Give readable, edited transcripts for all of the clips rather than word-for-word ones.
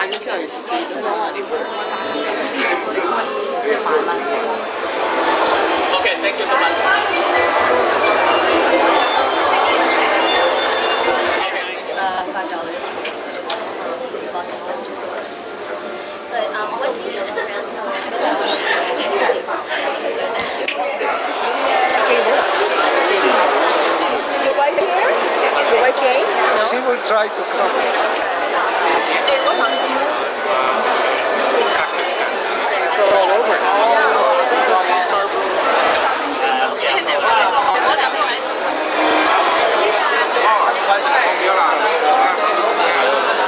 買咗出嚟試㗎嘛呢本。Okay, thank you so much. But what do you do around some You like here? You like game? She will try to come. They're all over. On the Scarborough.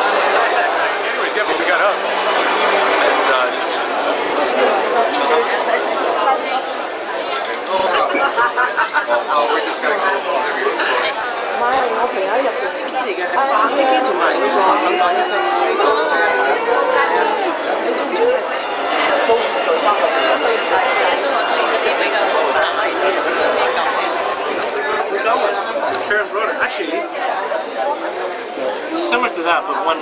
Anyways, yeah, but we got up. And just... Oh, we're just gonna go. 唔係，我平喺入邊。嚟嘅，飛機同埋嗰個手袋一式。你中唔中意食？中做三個。Karen brought it. Actually, similar to that, but one.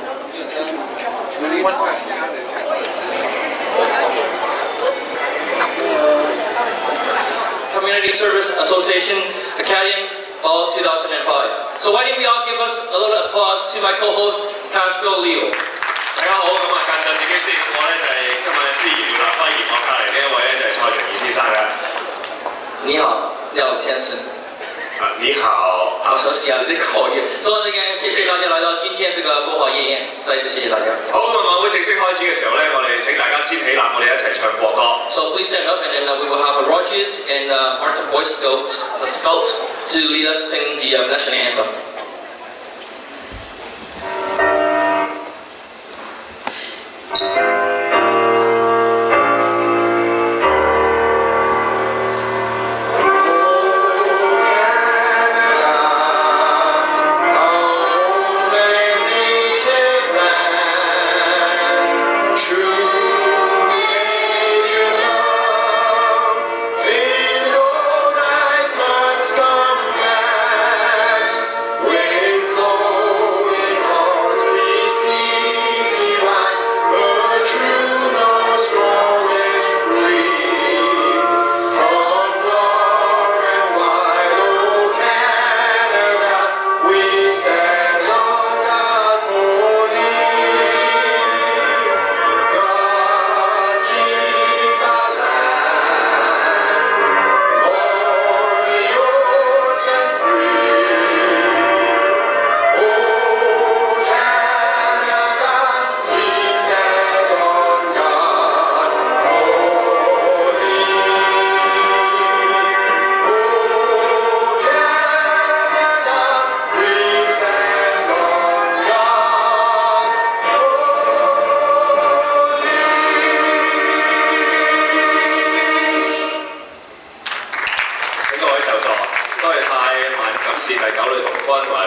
Community Service Association, Acadian Ball 2005. So why don't we all give us a little applause to my co-host, Castro Leo. 大家好，咁啊介紹自己先，我咧就係今日司儀廖立輝，而我隔離呢一位咧就係蔡成義先生嘅。你好，廖先生。你好，好熟悉啊，你的口音。所以呢，謝謝大家來到今天這個多華夜宴，再一次謝謝大家。好，咁啊晚會正式開始嘅時候咧，我哋請大家先起立，我哋一齊唱國歌。So please stand up, and then we will have a Rogers and Martin Boy Scouts to lead us sing the national anthem.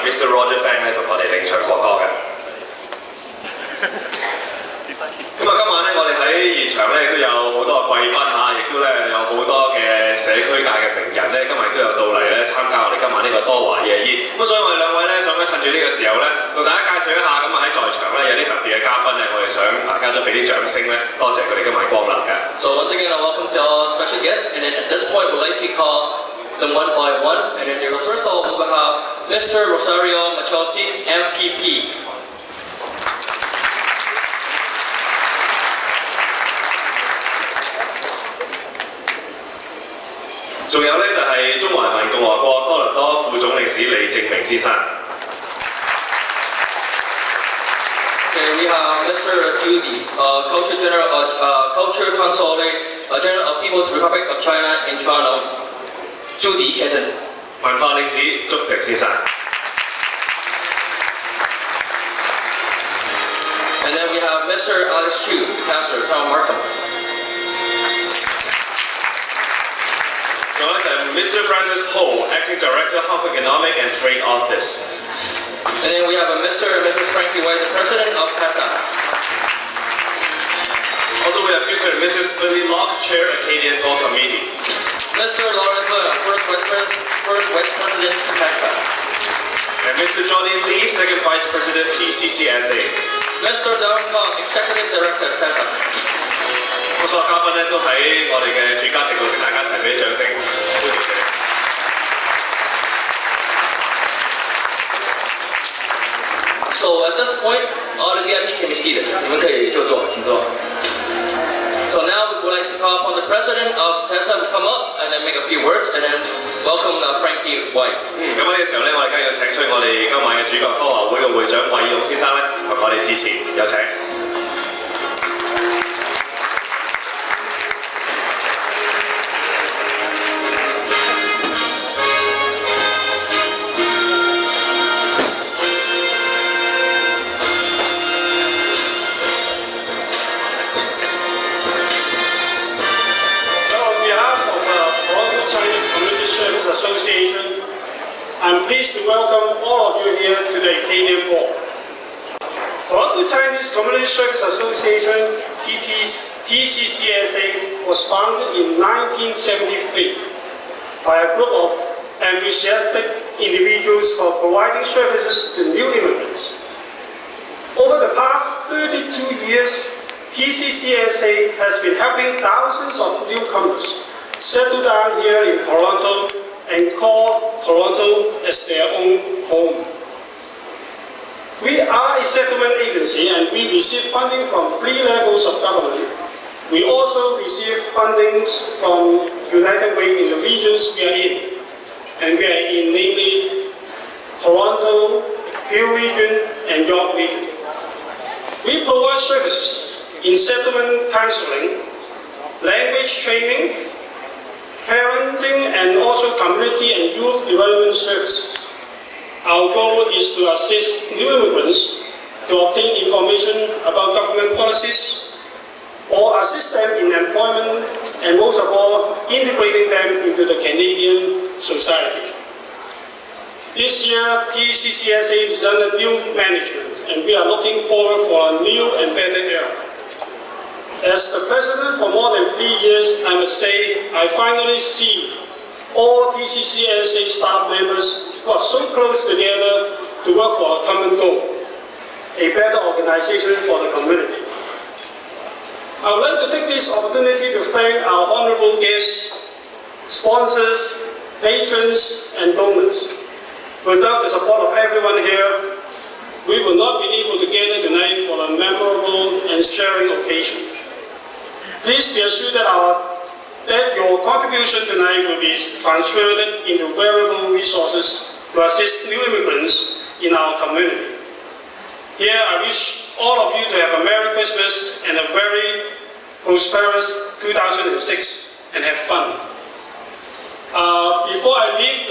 Mr. Roger Fan 咧同我哋領唱國歌嘅。咁啊，今晚咧我哋喺現場咧都有好多貴賓嚇，亦都咧有好多嘅社區界嘅名人咧，今日都有到嚟咧參加我哋今晚呢個多華夜宴。咁所以我哋兩位咧想咧趁住呢個時候咧，同大家介紹一下，咁啊喺在場咧有啲特別嘅嘉賓咧，我哋想大家都俾啲掌聲咧，多謝佢哋今晚光臨嘅。So once again, welcome to our special guests, and at this point, we'd like to call them one by one. And then first of all, we will have Mr. Rosario Machowski, MPP. 仲有咧就係中華人民共和國多倫多副總領事李正明先生。Okay, we have Mr. Judy, Culture Consulate General of People's Republic of China in Toronto. Judy 先生。文化領事祝迪先生。And then we have Mr. Alex Chu, the Councillor, Town Markham. 仲有就係 Mr. Francis Ho, Acting Director, Hong Kong Economic and Trade Office. And then we have a Mr. and Mrs. Frankie White, the President of PASA. Also we have Mr. and Mrs. Billy Locke, Chair, Acadian Ball Committee. Mr. Lawrence Leung, First Vice President of PASA. And Mr. Johnny Lee, Second Vice President, TCCSA. Mr. Darren Kong, Executive Director, TESA. 咁所有嘉賓咧都喺我哋嘅主家席度，請大家一齊俾啲掌聲歡迎佢哋。So at this point, all the VIP can be seated. 你们可以就坐，请坐。So now we would like to call upon the president of TESA to come up and then make a few words and then welcome Frankie White. 咁喺呢個時候咧，我哋梗係要請出我哋今晚嘅主角多華會嘅會長韋勇先生咧，同我哋致辭，有請。Association, I'm pleased to welcome all of you here to the Acadian Ball. Toronto Chinese Community Service Association, TCCSA, was founded in 1973 by a group of enthusiastic individuals for providing services to new immigrants. Over the past 32 years, TCCSA has been helping thousands of newcomers settle down here in Toronto and call Toronto as their own home. We are a settlement agency and we receive funding from 3 levels of government. We also receive fundings from United Way in the regions we are in. And we are in namely Toronto, Hill Region and York Region. We provide services in settlement counseling, language training, parenting and also community and youth development services. Our goal is to assist new immigrants to obtain information about government policies or assist them in employment and most of all, integrating them into the Canadian society. This year, TCCSA is under new management and we are looking forward for a new and better era. As the president for more than 3 years, I must say, I finally see all TCCSA staff members who are so close together to work for a common goal, a better organization for the community. I would like to take this opportunity to thank our honorable guests, sponsors, patrons, and donors. Without the support of everyone here, we will not be able to gather tonight for a memorable and sharing occasion. Please be assured that your contribution tonight will be transferred into valuable resources to assist new immigrants in our community. Here, I wish all of you to have a Merry Christmas and a very prosperous 2006 and have fun. Before I leave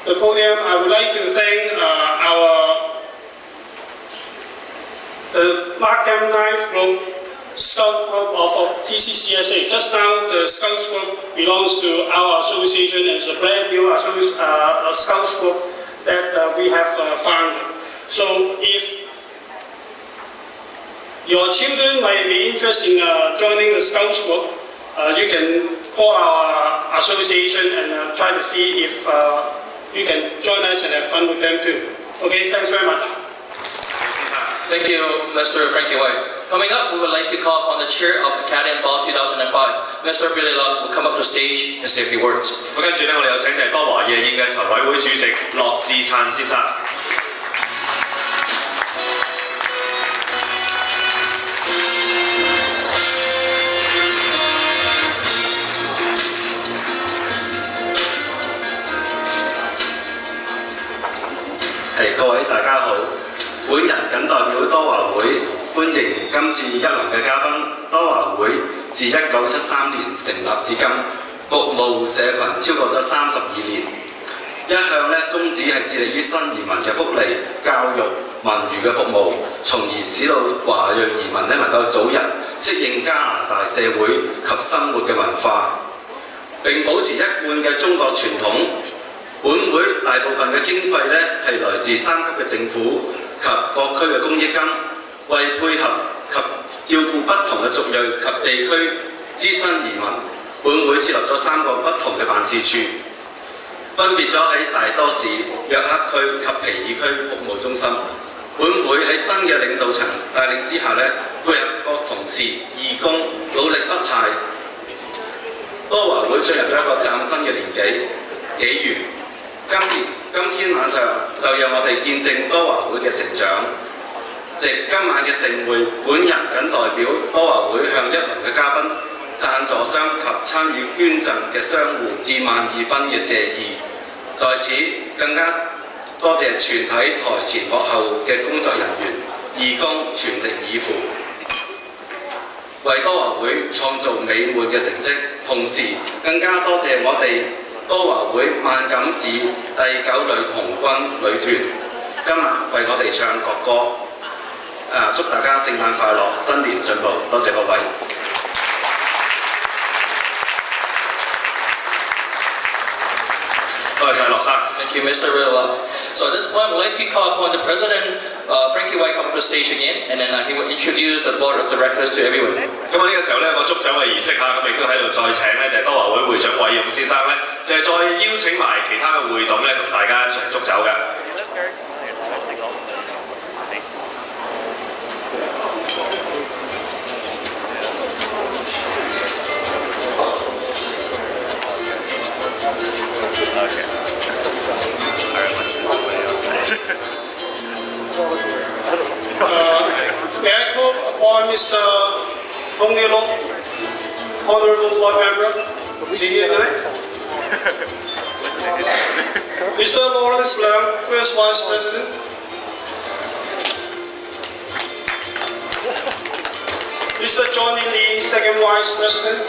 the podium, I would like to thank the Mark M. Knife Group, Scout Group of TCCSA. Just now, the Scouts Group belongs to our association and it's a brand new Scouts Group that we have founded. So if your children might be interested in joining the Scouts Group, you can call our association and try to see if you can join us and have fun with them too. Okay, thanks very much. Thank you, Mr. Frankie White. Coming up, we would like to call upon the chair of Acadian Ball 2005, Mr. Billy Locke, will come up to the stage and say a few words. 咁跟住咧，我哋有請就係多華夜宴嘅籌委會主席樂志燦先生。各位大家好，本人謹代表多華會歡迎今次一輪嘅嘉賓。多華會自1973年成立至今，服務社群超過咗32年，一向宗旨係致力於新移民嘅福利、教育、文娛嘅服務，從而使到華裔移民能夠早日適應加拿大社會及生活嘅文化，並保持一貫嘅中國傳統。本會大部分嘅經費係來自3級嘅政府及各區嘅公益金，為配合及照顧不同嘅族裔及地區之新移民，本會設立咗3個不同嘅辦事處，分別咗喺大多市、約克區及皮爾區服務中心。本會喺新嘅領導層帶領之下配合各同事、義工，努力不懈。多華會進入咗一個嶄新嘅年紀元。今天晚上就讓我哋見證多華會嘅成長。藉今晚嘅盛會，本人謹代表多華會向一流嘅嘉賓、贊助商及參與捐贈嘅商戶致12分嘅謝意。在此更加多謝全體台前幕後嘅工作人員、義工全力以赴，為多華會創造美滿嘅成績。同時更加多謝我哋多華會萬錦市第9旅童軍旅團，今日為我哋唱國歌。祝大家聖誕快樂，新年進步！多謝各位。多謝樂生。Thank you, Mr. Rilla. So at this point, we'd like to call upon the President, Frankie White, come up to the stage again, and then he will introduce the board of directors to everyone. 咁啊呢個時候咧，個祝酒嘅儀式嚇，咁亦都喺度再請咧，就係多華會會長衛勇先生咧，就係再邀請埋其他嘅會董咧，同大家一齊祝酒嘅。May I call upon Mr. Tony Long, Honorable Board Member, is he here tonight? Mr. Lawrence Lam, First Vice President. Mr. Johnny Lee, Second Vice President.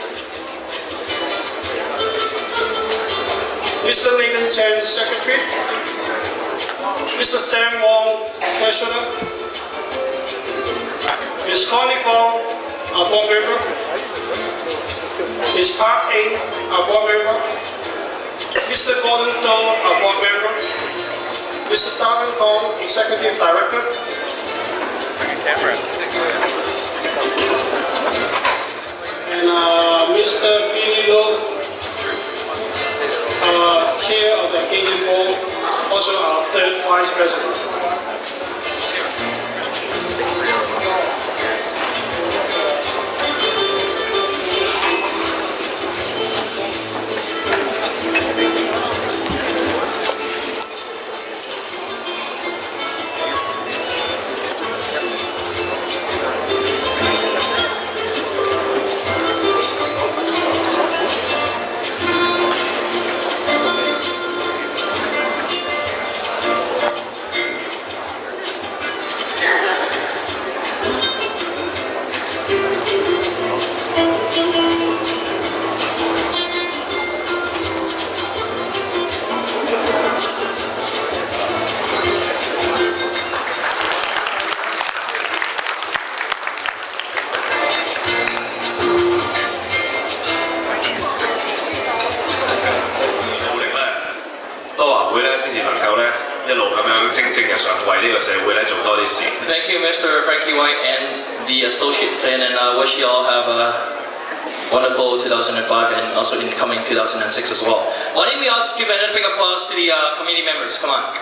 Mr. Nathan Chen, Secretary. Mr. Sam Wong, Treasurer. Ms. Connie Fong, our board member. Ms. Park Eng, our board member. Mr. Gordon Doe, our board member. Mr. Darwin Kong, Executive Director. And Mr. Billy Lowe, Chair of the Acadian Ball, also our third Vice President. Thank you, Mr. Frankie White and the associates, and then I wish you all have a wonderful 2005 and also in coming 2006 as well. Why don't we also give a big applause to the committee members? Come on.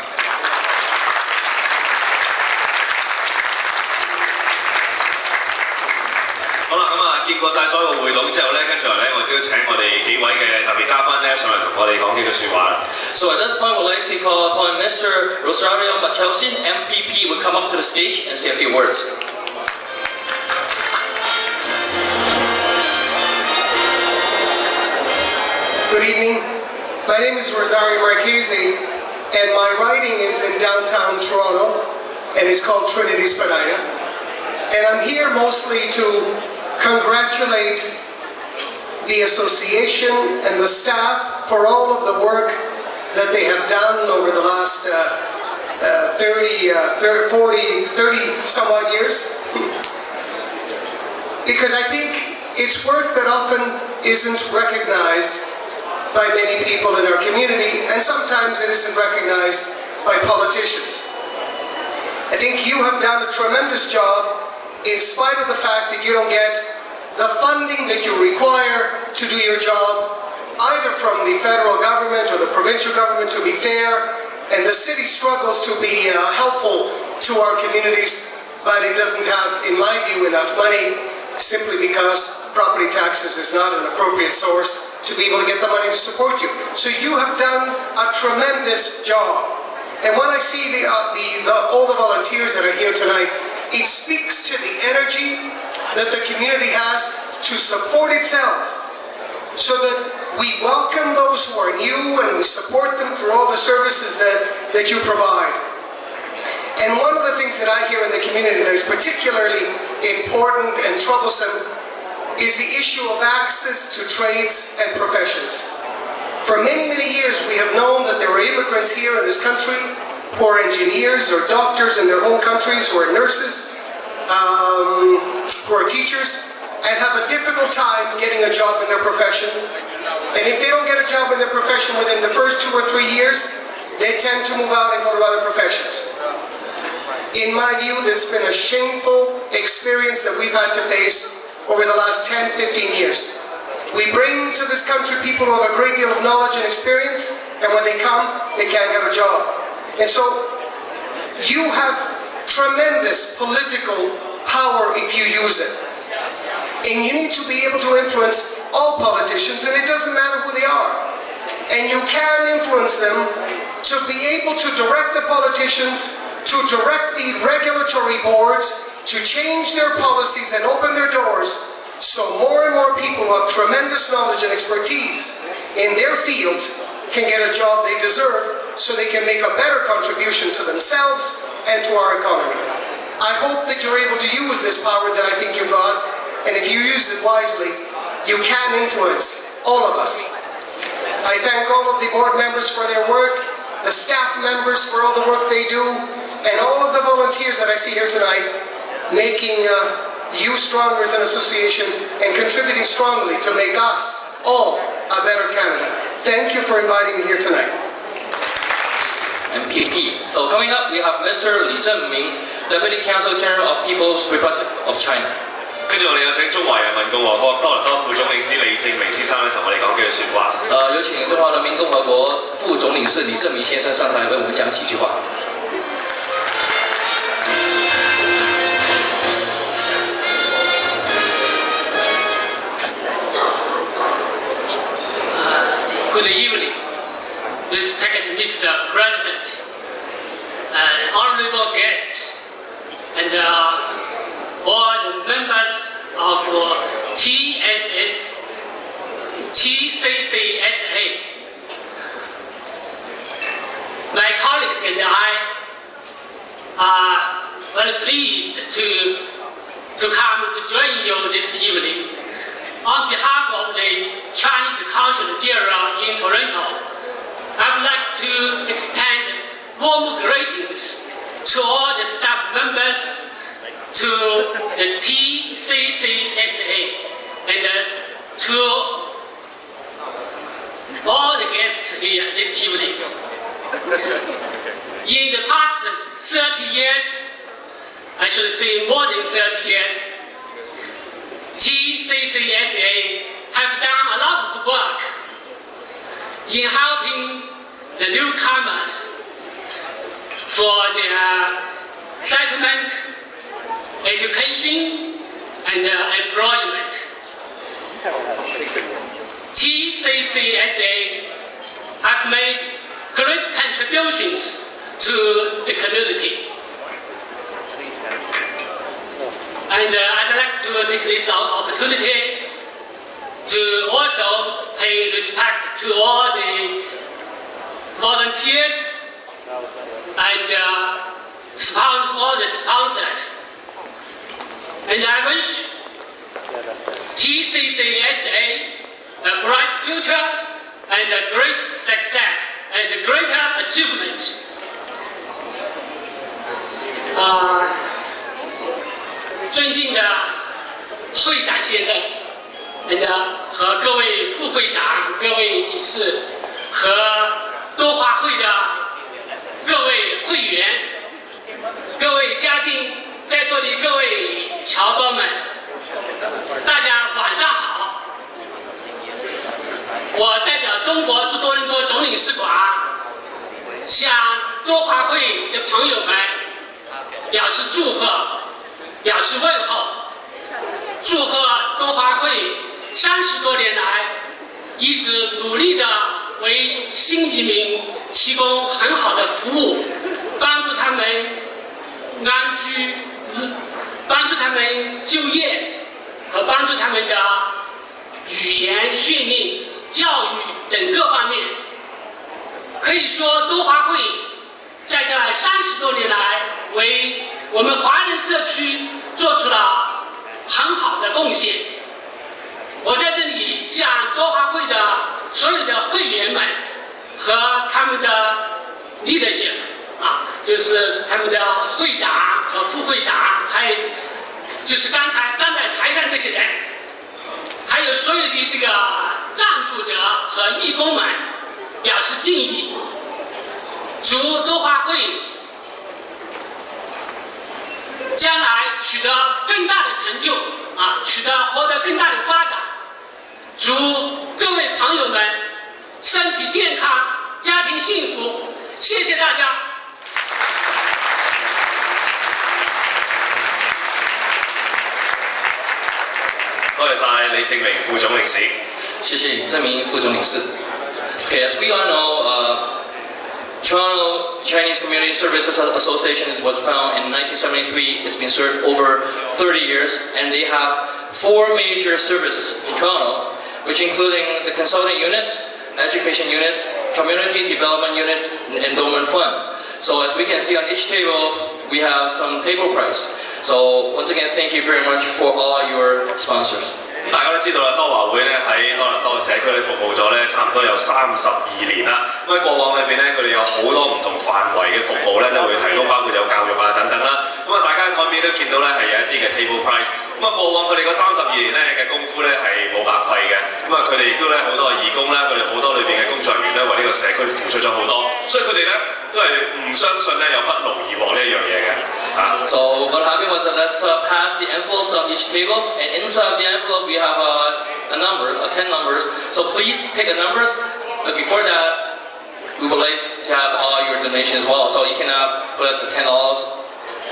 好啦，咁啊，見過晒所有會董之後咧，跟住嚟咧，我亦都請我哋幾位嘅特別嘉賓咧上嚟同我哋講幾句説話啦。So at this point, we'd like to call upon Mr. Rosario Machelsin, MPP, would come up to the stage and say a few words. Good evening. My name is Rosario Marchese, and my riding is in downtown Toronto, and it's called Trinity Spadina. And I'm here mostly to congratulate the association and the staff for all of the work that they have done over the last 30 some odd years. Because I think it's work that often isn't recognized by many people in our community, and sometimes it isn't recognized by politicians. I think you have done a tremendous job in spite of the fact that you don't get the funding that you require to do your job, either from the federal government or the provincial government, to be fair, and the city struggles to be helpful to our communities, but it doesn't have, in my view, enough money simply because property taxes is not an appropriate source to be able to get the money to support you. So you have done a tremendous job. And when I see all the volunteers that are here tonight, it speaks to the energy that the community has to support itself, so that we welcome those who are new and we support them through all the services that you provide. And one of the things that I hear in the community that is particularly important and troublesome is the issue of access to trades and professions. For many, many years we have known that there are immigrants here in this country who are engineers or doctors in their home countries, who are nurses, who are teachers, and have a difficult time getting a job in their profession. And if they don't get a job in their profession within the first 2 or 3 years, they tend to move out and go to other professions. In my view, that's been a shameful experience that we've had to face over the last 10, 15 years. We bring to this country people who have a great deal of knowledge and experience, and when they come, they can't get a job. And so, you have tremendous political power if you use it. And you need to be able to influence all politicians, and it doesn't matter who they are. And you can influence them to be able to direct the politicians, to direct the regulatory boards, to change their policies and open their doors, so more and more people who have tremendous knowledge and expertise in their fields can get a job they deserve, so they can make a better contribution to themselves and to our economy. I hope that you're able to use this power that I think you've got, and if you use it wisely, you can influence all of us. I thank all of the board members for their work, the staff members for all the work they do, and all of the volunteers that I see here tonight, making you stronger as an association and contributing strongly to make us all a better Canada. Thank you for inviting me here tonight. MPP. So coming up, we have Mr. Li Zhenming, Deputy Counsel General of People's Republic of China. 跟住我哋有請中華人民共和國多倫多副總領事李正明先生咧，同我哋講幾句説話。有請中華人民共和國副總領事李正明先生上台為我們講幾句話。Good evening, respected Mr. President, honorable guests, and all the members of TCCSA. My colleagues and I are very pleased to come to join you this evening. On behalf of the Chinese Consul General in Toronto, I would like to extend warm greetings to all the staff members, to the TCCSA, and to all the guests here this evening. In the past 30 years, I should say more than 30 years, TCCSA have done a lot of work in helping the newcomers for their settlement, education, and employment. TCCSA have made great contributions to the community. And I'd like to take this opportunity to also pay respect to all the volunteers and all the sponsors. And I wish TCCSA a bright future and a great success and a greater achievement. 尊敬的会长先生，和各位副会长、各位理事和多华会的各位会员、各位嘉宾，在座的各位侨胞们，大家晚上好。我代表中国驻多伦多总领事馆，向多华会的朋友们表示祝贺，表示问候，祝贺多华会30多年来一直努力的为新移民提供很好的服务，帮助他们安居，帮助他们就业和帮助他们的语言训练、教育等各方面。可以说，多华会在这30多年来为我们华人社区做出了很好的贡献。我在这里向多华会的所有的会员们和他们的 leadership 就是他们的会长和副会长，还有就是刚才站在台上这些人，还有所有的这个赞助者和义工们表示敬意。祝多华会将来取得更大的成就获得更大的发展。祝各位朋友们身体健康，家庭幸福。谢谢大家。多謝晒李正明副總領事。謝謝李正明副總領事。Okay, as we all know, Toronto Chinese Community Services Association was founded in 1973. It's been served over 30 years, and they have 4 major services in Toronto, which including the consulting unit, education unit, community development unit, and endowment fund. So as we can see on each table, we have some table price. So once again, thank you very much for all your sponsors. 大家都知道啦，多華會咧喺多倫多社區咧服務咗咧差唔多有32年啦。咁喺過往裏邊咧，佢哋有好多唔同範圍嘅服務咧都會提供，包括有教育啊等等啦。咁大家喺台面都見到咧係有一啲嘅 table price。咁過往佢哋嗰32年咧嘅功夫咧係冇白費嘅。佢哋亦都咧好多義工啦，佢哋好多裏邊嘅工作人員咧為呢個社區付出咗好多，所以佢哋咧都係唔相信咧有不勞而獲呢一樣嘢嘅。So what happened was that let's pass the envelopes on each table, and inside the envelope we have a number, 10 numbers. So please take the numbers. But before that, we would like to have all your donations as well. So you can put $10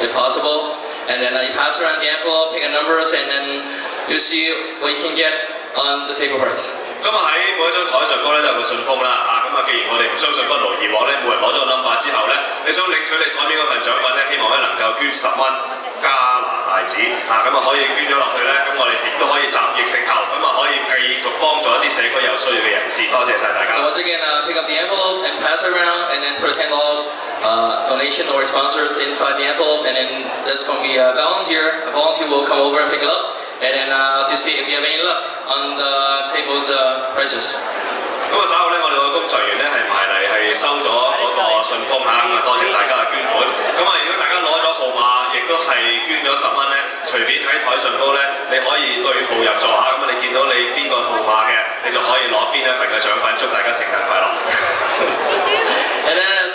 if possible, and then you pass around the envelope, pick the numbers, and then you see what you can get on the table price. 咁喺每一張台上高咧都有個信封啦既然我哋唔相信不勞而獲咧，每人攞咗個 number 之後咧，你想領取你台面嗰份獎品咧，希望咧能夠捐10蚊加拿大紙可以捐咗落去咧，咁我哋亦都可以集腋成裘，可以繼續幫助一啲社區有需要嘅人士。多謝晒大家。So once again, pick up the envelope and pass it around, and then put $10 donation or sponsors inside the envelope, and then there's going to be a volunteer. A volunteer will come over and pick it up, and then to see if you have any luck on the table's prices. 咁稍後咧，我哋個工作人員咧係埋嚟係收咗嗰個信封多謝大家嘅捐款。如果大家攞咗號碼，亦都係捐咗10蚊咧，隨便喺台上高咧，你可以對號入座你見到你邊個號碼嘅，你就可以攞邊一份嘅獎品。祝大家聖誕快樂。And then as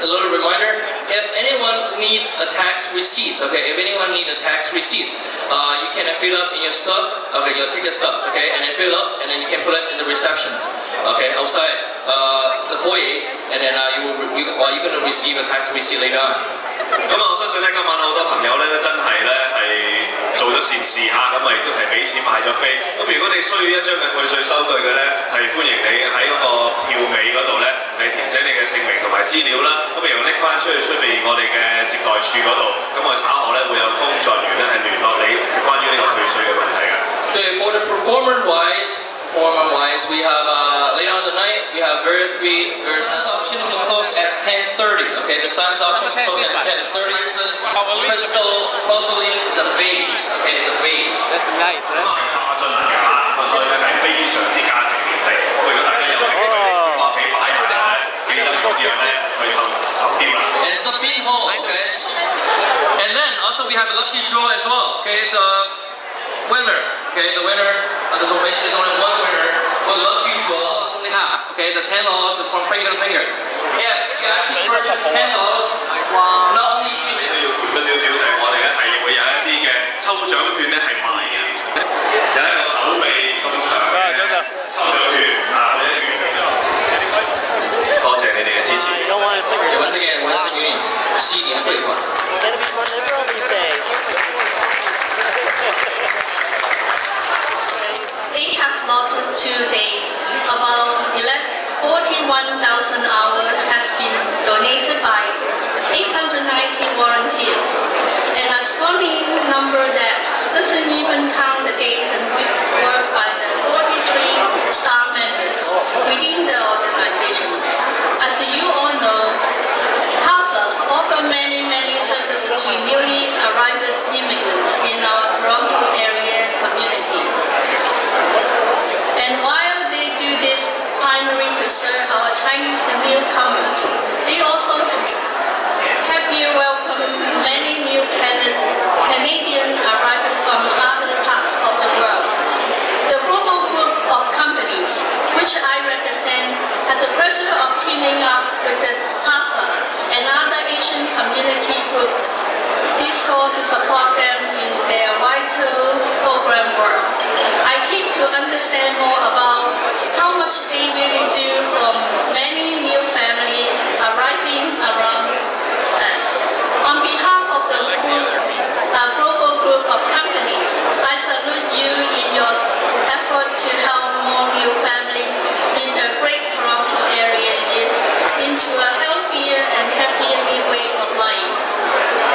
a little reminder, if anyone need a tax receipt, if anyone need a tax receipt, you can fill up in your stub, your ticket stub, and then fill up, and then you can put it in the receptions, outside the foyer, and then you're going to receive a tax receipt later on. 我相信咧，今晚好多朋友咧真係咧係做咗善事亦都係俾錢買咗飛。如果你需要一張嘅退稅收據嘅咧，係歡迎你喺嗰個票尾嗰度咧係填寫你嘅姓名同埋資料啦。然後拎翻出邊我哋嘅接待處嗰度，我稍後咧會有工作人員咧係聯絡你關於呢個退稅嘅問題嘅。對 ，for the performance-wise, we have later on the night we have very science auction will close at 10:30. The science auction will close at 10:30. This crystal porcelain is a vase. It's a vase. That's nice. 所以咧係非常之價值連城。如果大家有興趣翻屋企擺咧，記得咁樣咧去投標啦。And it's a pinhole, And then also we have a lucky draw as well. The winner. The winner. There's basically only one winner for the lucky draw. It's only half. The $10 is from finger to finger. If you actually purchase $10, not only you can 要賠咗少少，就係我哋咧係會有一啲嘅抽獎券咧係賣嘅，有一個手臂咁長嘅抽獎券多謝你哋嘅支持。Once again, Western Union 7年匯款。days and weeks work by the 43 staff members within the organization. As you all know, CASAs offer many services to newly arrived immigrants in our Toronto area community. And while they do this primarily to serve our Chinese newcomers, they also happily welcome many new Canadian arriving from other parts of the world. The global group of companies, which I represent, had the pleasure of teaming up with the CASA and other Asian community group this fall to support them in their vital program work. I came to understand more about how much they really do for many new families arriving around us. On behalf of the global group of companies, I salute you in your effort to help more new families in the Great Toronto area into a healthier and happier way of life.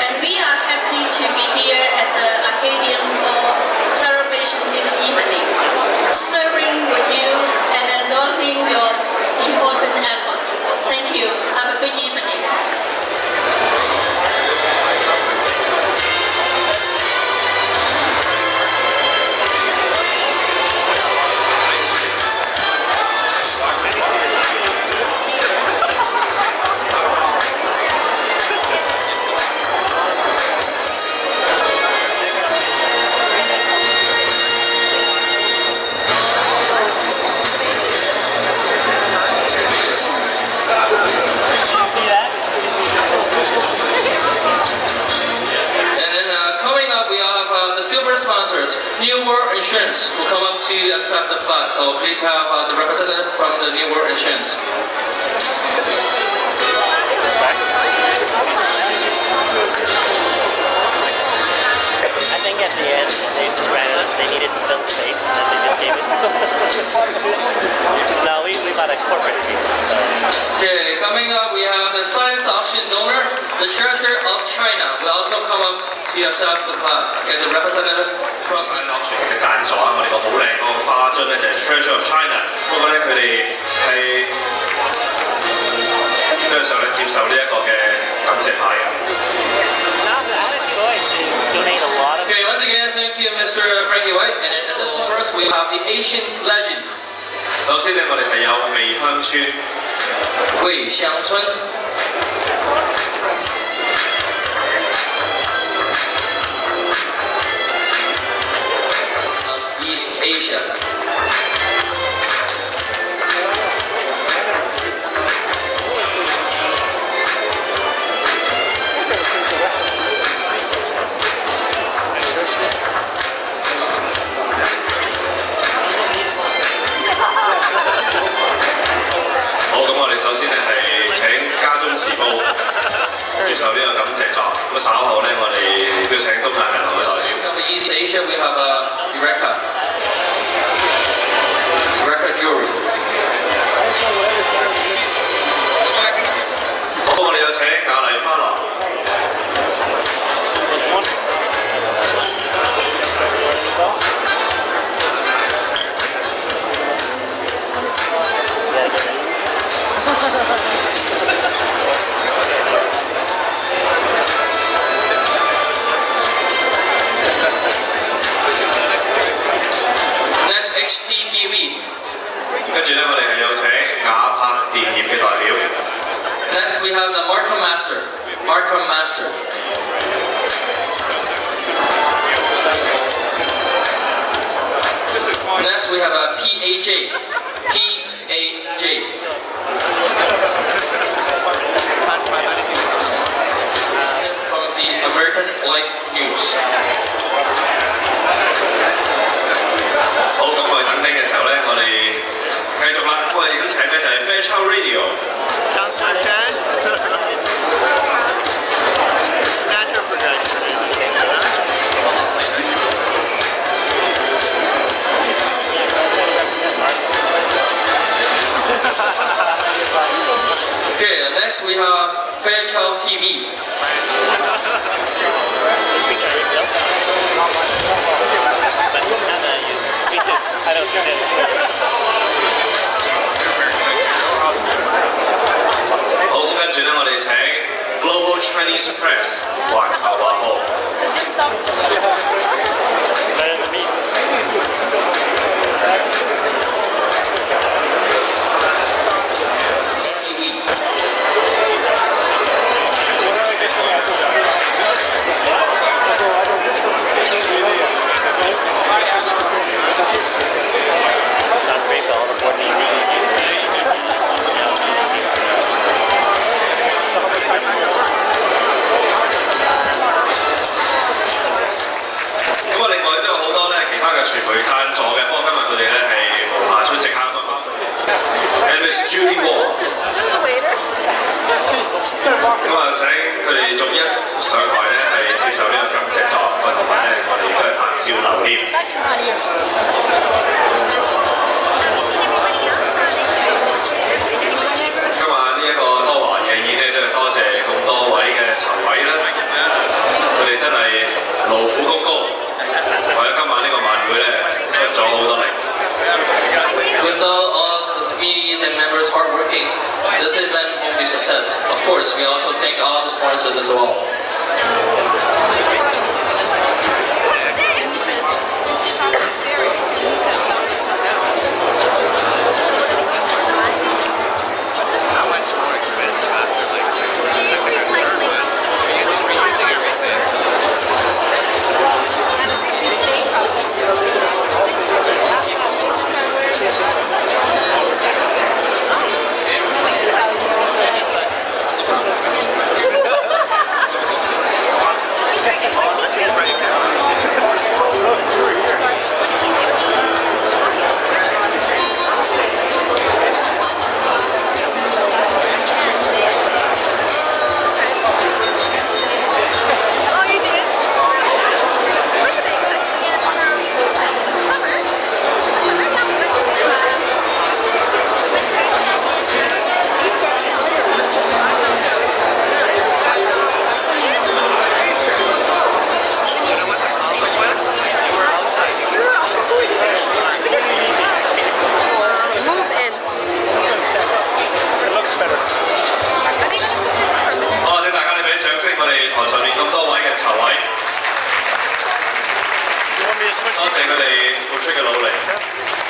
And we are happy to be here at the Acadian Ball celebration this evening, serving with you and endorsing your important efforts. Thank you. Have a good evening. Sponsors, New World Insurance will come up to accept the flag. So please have the representative from the New World Insurance. I think at the end they just ran out. They needed to fill space, and then they just gave it. No, we got a corporate team. So. Okay, coming up we have the science auction donor, the Treasurer of China will also come up to accept the flag. Okay, the representative from science auction 嘅贊助啊，我哋個好靚嗰個花樽咧就係 Treasure of China，不過咧佢哋係都係上嚟接受呢一個嘅感謝牌嘅。Okay, once again, thank you, Mr. Frankie White. And as first, we have the Asian legend. 首先咧，我哋係有味鄉村。味鄉村。East Asia. East Asia, we have Eureka Jewelry. 好，我哋有請雅麗花郎。Next, HTTV. 跟住咧，我哋係有請雅柏電業嘅代表。Next, we have the Markham Master. Markham Master. Next, we have a PAJ. PAJ. From the American Life News. 好，咁我哋等聽嘅時候咧，我哋繼續啦。我哋亦都請嘅就係 Fairchild Radio。Natural production. Okay, next we have Fairchild TV. 今晚呢一個多華夜宴咧，都係多謝咁多位嘅籌委啦，佢哋真係勞苦功高，為咗今晚呢個晚會咧出咗好多力。Without all the committees and members hard working, this event won't be a success. Of course, we also thank all the sponsors as well.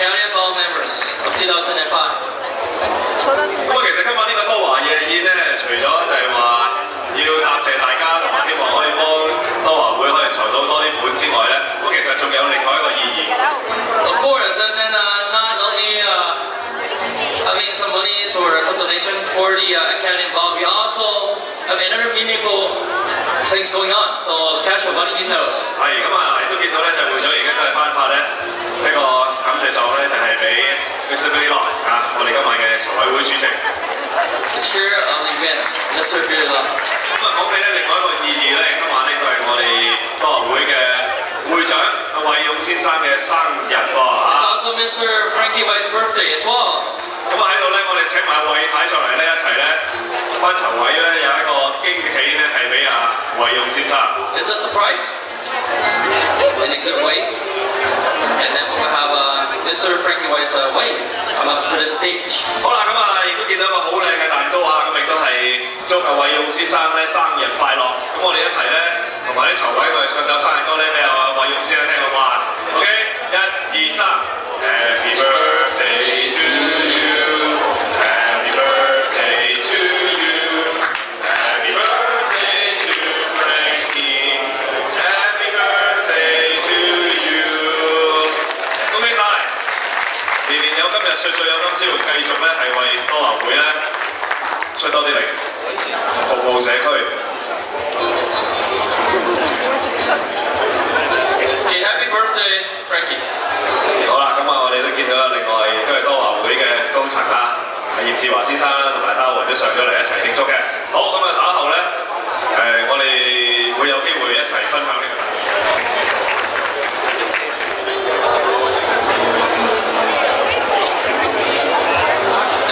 Acadian Ball members of 2005. 咁其實今晚呢個多華夜宴咧，除咗就係話要答謝大家，同埋希望可以幫多華會可以籌到多啲款之外咧，咁其實仲有另外一個意義。Of course, and then not only having some money or some donation for the Acadian Ball, we also have another meaningful things going on. So cash or money details. 係咁啊，都見到咧，就會長而家都係頒發咧呢個感謝狀咧，就係俾 Mr. Billy 啊，我哋今晚嘅籌委會主席。The chair of the event, Mr. Billy. 咁啊，講起咧另外一個意義咧，今晚呢個係我哋多華會嘅會長阿韋勇先生嘅生日喎嚇。It's also Mr. Frankie White's birthday as well. 咁啊喺度咧，我哋請埋韋太上嚟咧一齊咧，班籌委咧有一個驚喜咧係俾阿韋勇先生。It's a surprise in a good way. And then we will have Mr. Frankie White's White come up to the stage. 好啦，咁啊亦都見到一個好靚嘅蛋糕啊，咁亦都係祝阿韋勇先生咧生日快樂。咁我哋一齊咧同埋啲籌委我哋唱首生日歌咧俾阿韋勇先生聽好嘛 ？OK， 1、2、3 ，Happy birthday to you，Happy birthday to you，Happy birthday to Frankie，Happy birthday to you， 恭喜晒！年年有今日，歲歲有今朝，繼續咧係為多華會咧出多啲力，服務社區。Happy birthday, Frankie！ 好啦，咁啊，我哋都見到另外亦都係多華會嘅高層啦，葉志華先生啦，同埋單雲都上咗嚟一齊慶祝嘅。好，咁啊稍後咧，我哋會有機會一齊分享呢個。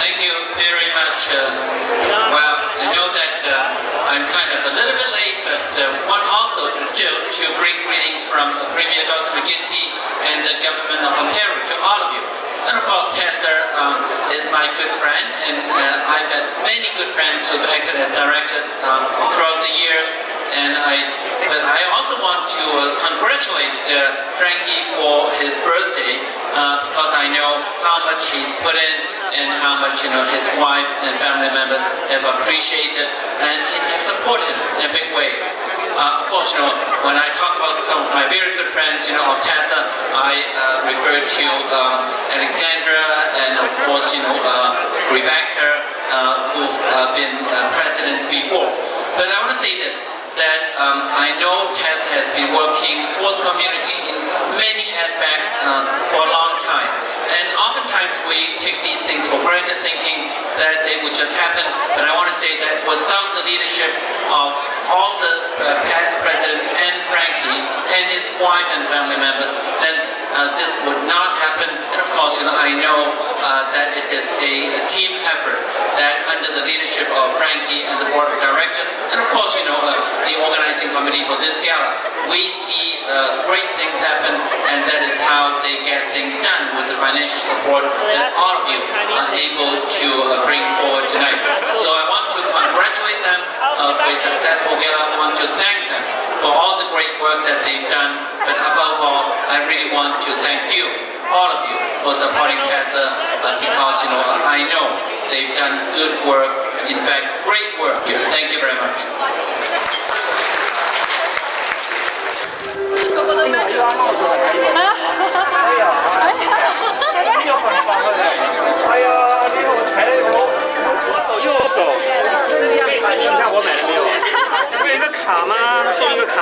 Thank you very much. Well, I know that I'm kind of a little bit late, but one also is still to bring greetings from Premier Dr. McGuinty and the government of Ontario to all of you. And of course, Tessa is my good friend, and I've had many good friends who've acted as directors throughout the years. But I also want to congratulate Frankie for his birthday because I know how much he's put in and how much his wife and family members have appreciated and have supported him in a big way. Of course, when I talk about some of my very good friends, of Tessa, I refer to Alexandra and of course, Rebecca, who've been presidents before. But I want to say this, that I know Tessa has been working for the community in many aspects for a long time. And oftentimes we take these things for granted, thinking that they would just happen. But I want to say that without the leadership of all the past presidents and Frankie and his wife and family members, then this gala, we see great things happen, and that is how they get things done with the financial support that all of you are able to bring forward tonight. So I want to congratulate them for a successful gala. I want to thank them for all the great work that they've done, but above all, I really want to thank you, all of you, for supporting TESA, because I know they've done good work, in fact, great work here. Thank you very much. 右手，你看我买了没有？不是一个卡吗？送一个卡。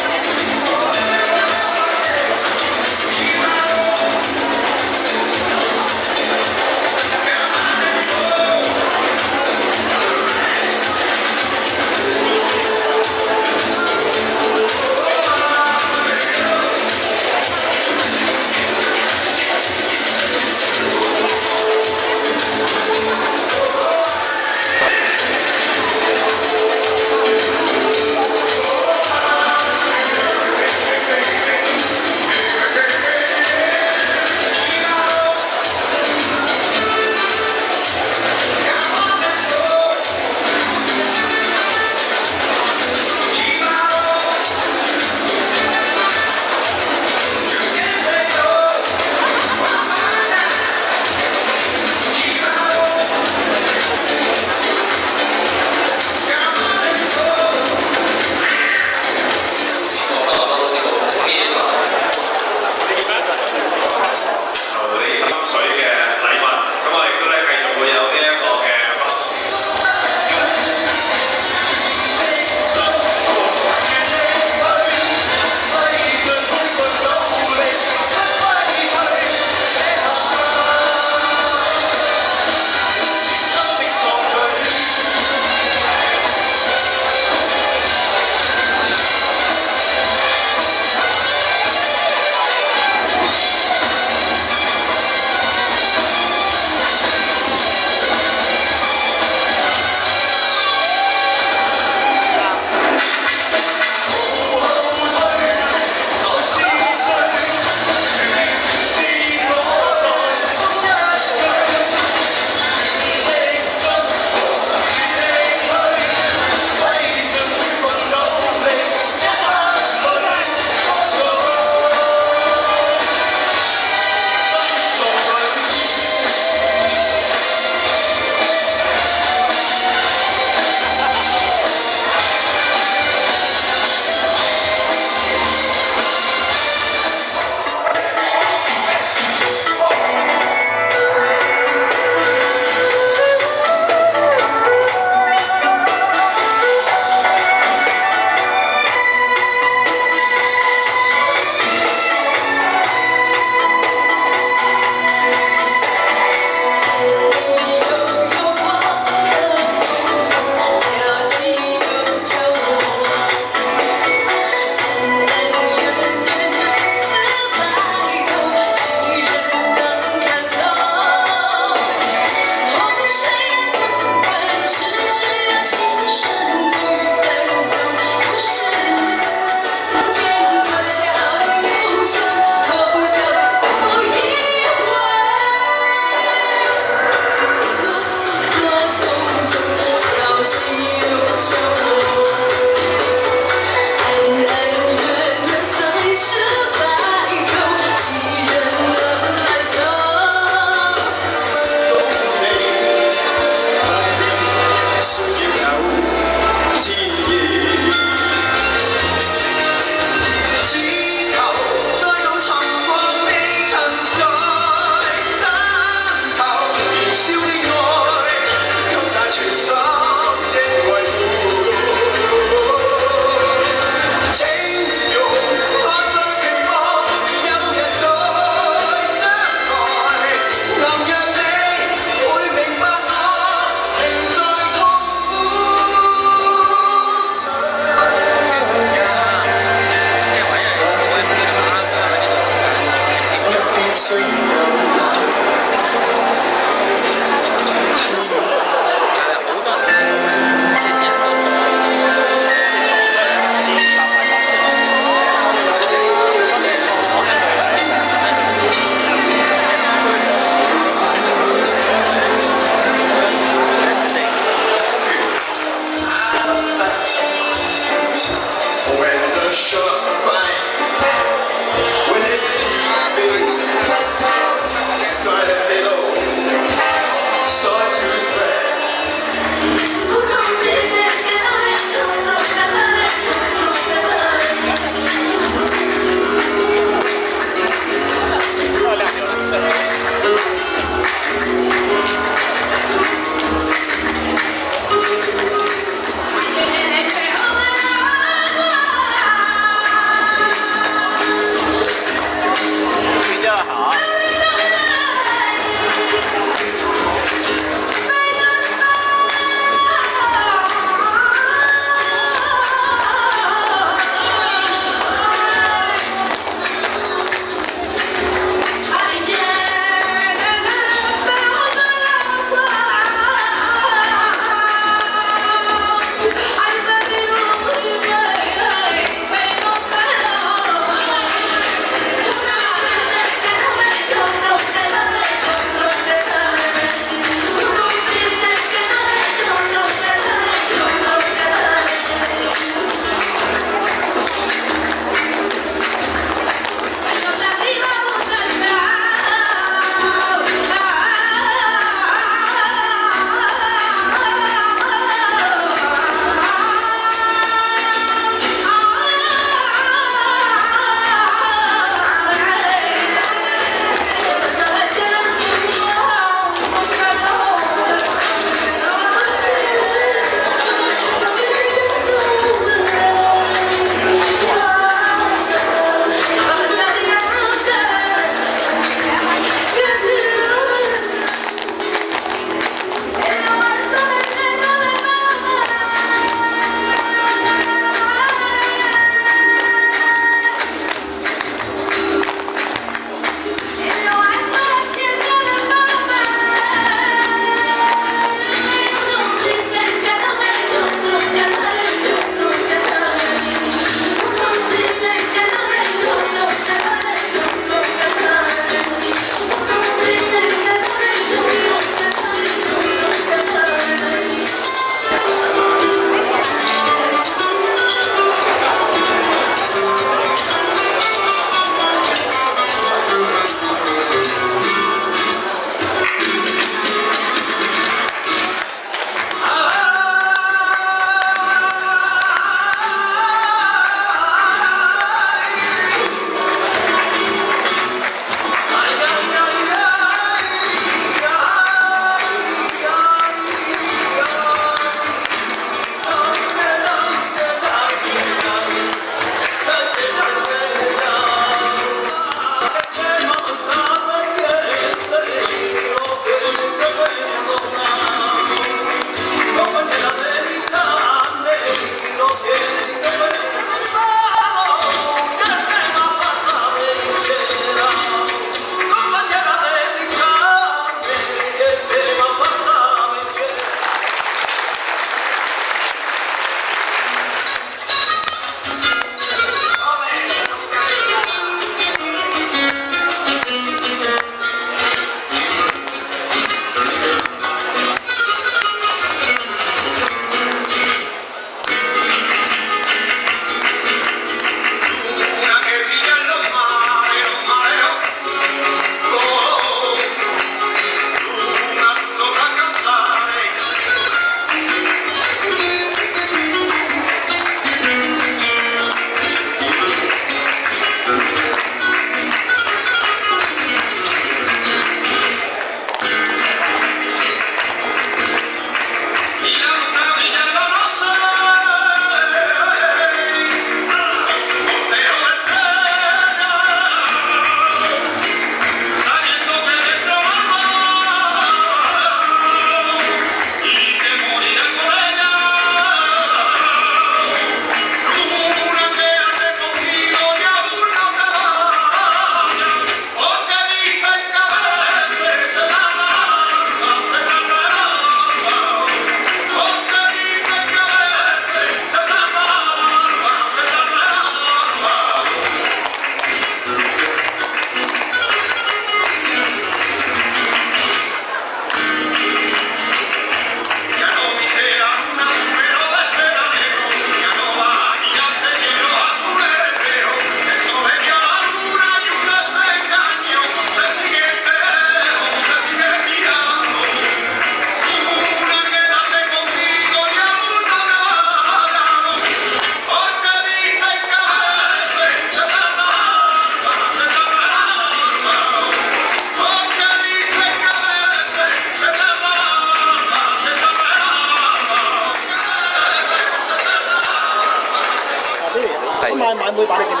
晚晚會擺得點樣？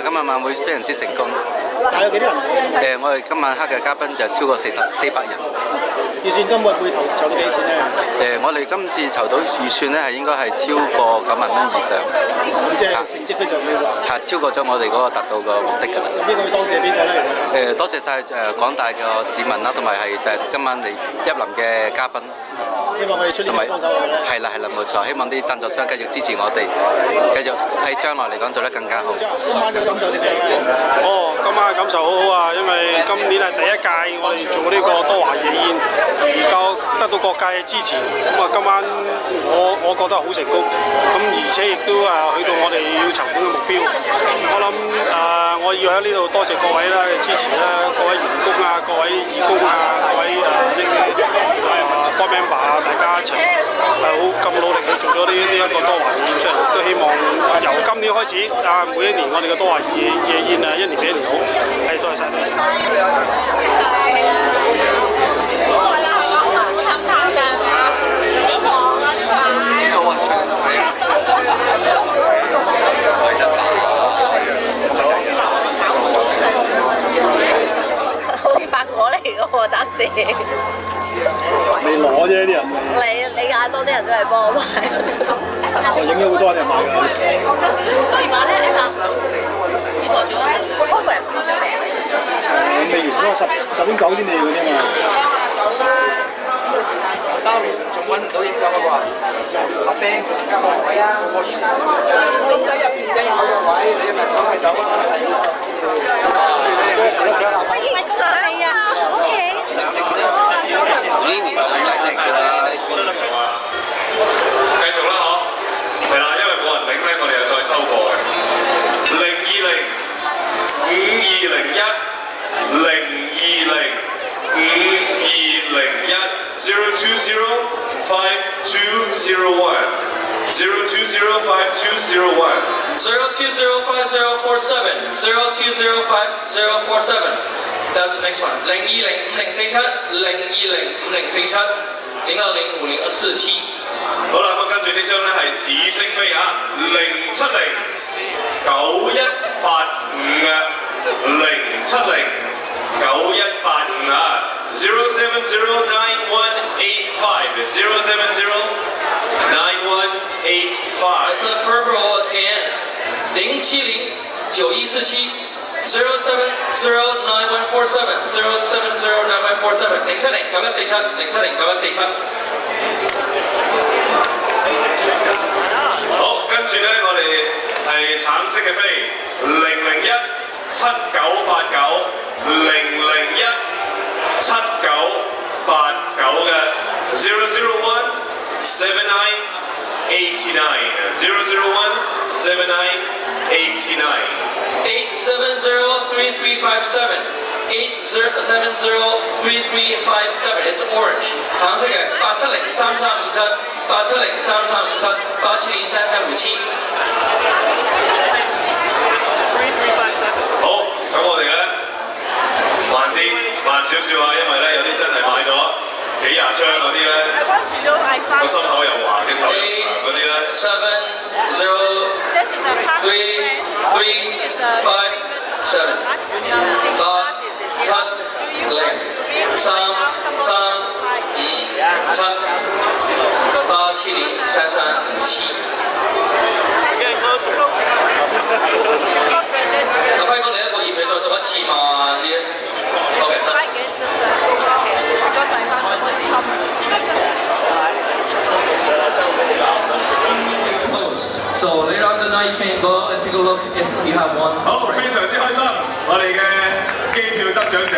今日晚會非常之成功。大約幾多人？我哋今晚黑嘅嘉賓就超過400人。預算今日會籌到幾錢咧？我哋今次籌到預算咧係應該係超過9萬蚊以上。咁即係成績非常好。係超過咗我哋嗰個達到個目的㗎啦。咁邊個要多謝邊個咧？多謝晒廣大嘅市民啦，同埋係今晚嚟蒞臨嘅嘉賓。希望我哋出年幫手。係啦冇錯，希望啲贊助商繼續支持我哋，繼續喺將來嚟講做得更加好。今晚嘅感受點樣咧？今晚嘅感受好好啊，因為今年係第一屆我哋做呢個多華夜宴，得到各界嘅支持。咁啊，今晚我覺得好成功。咁而且亦都去到我哋要籌款嘅目標。我諗我要喺呢度多謝各位啦嘅支持啦，各位員工啊，各位義工啊，各位board member 啊，大家一齊好咁努力去做咗呢一個多華夜宴出嚟，都希望由今年開始每一年我哋嘅多華夜宴一年比一年好。多謝晒。好似白果嚟嘅喎，暫時。你攞啫啲人。你嗌多啲人真係幫我買。我影咗好多人買㗎。電話咧呢個仲有開過嚟拍咗未？未完，嗰個10點9先嚟嘅啫嘛。仲揾唔到影相嘅喎，阿 Ben 仲加個位啊，我中喺入邊嘅有個位，你咪走咪走啊！我影相啊 ，OK。繼續啦嗬，係啦，因為冇人領咧，我哋又再收過嘅。That's the next one. 0205047047點解025047？好啦，咁跟住呢張咧係紫色飛啊，0709185嘅0709185啊，0709185。It's a purple again. 0709147。0709147 0709147 0709147 好，跟住咧我哋係橙色嘅飛0017989 嘅0017989 8703357 8703357 It's orange 橙色嘅8703357 8703357 8703357好，咁我哋咧慢少少啊，因為咧有啲真係買咗幾廿張嗰啲咧，個心口又橫，隻手又長嗰啲咧。阿輝哥，你一個葉你再讀一次慢啲。OK， 得。So later on tonight you can go and take a look if you have one. 好，非常之開心，我哋嘅機票得獎者，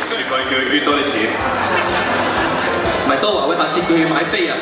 雖然佢叫佢捐多啲錢，唔係多華會下次叫佢買飛啊。